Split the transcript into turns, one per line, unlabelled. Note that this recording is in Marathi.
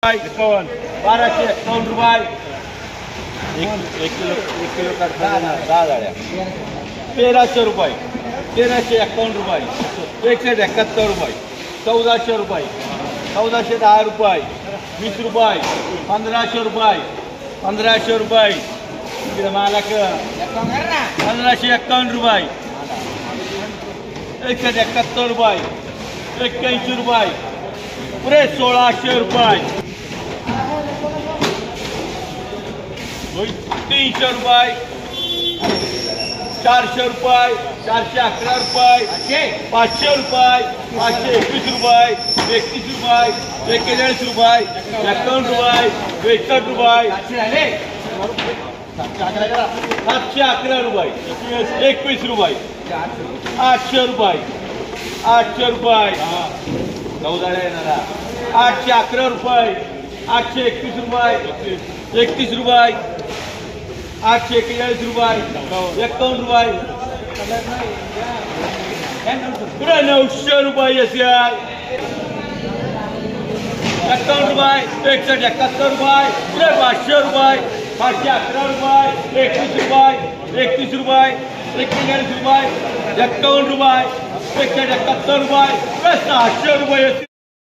51 1251 रुपये एक किलो का 10 गाड्या 1300 रुपये 1351 रुपये 171 रुपये 1400 रुपये 1410 रुपये 20 रुपये 1500 रुपये 1500 रुपये इकडे मालक 1551 रुपये 171 रुपये 81 रुपये पुरे 1600 रुपये 300 रुपये 400 रुपये 411 रुपये 500 रुपये 521 रुपये 31 रुपये 41 रुपये 51 रुपये 61 रुपये 711 रुपये 21 रुपये 800 रुपये 800 रुपये 811 रुपये 821 रुपये 31 रुपये 841 रुपये 51 रुपये पुढे 900 रुपये 51 रुपये 171 रुपये पुढे 500 रुपये 511 रुपये 21 रुपये 31 रुपये 41 रुपये 51 रुपये 171 रुपये 600 रुपये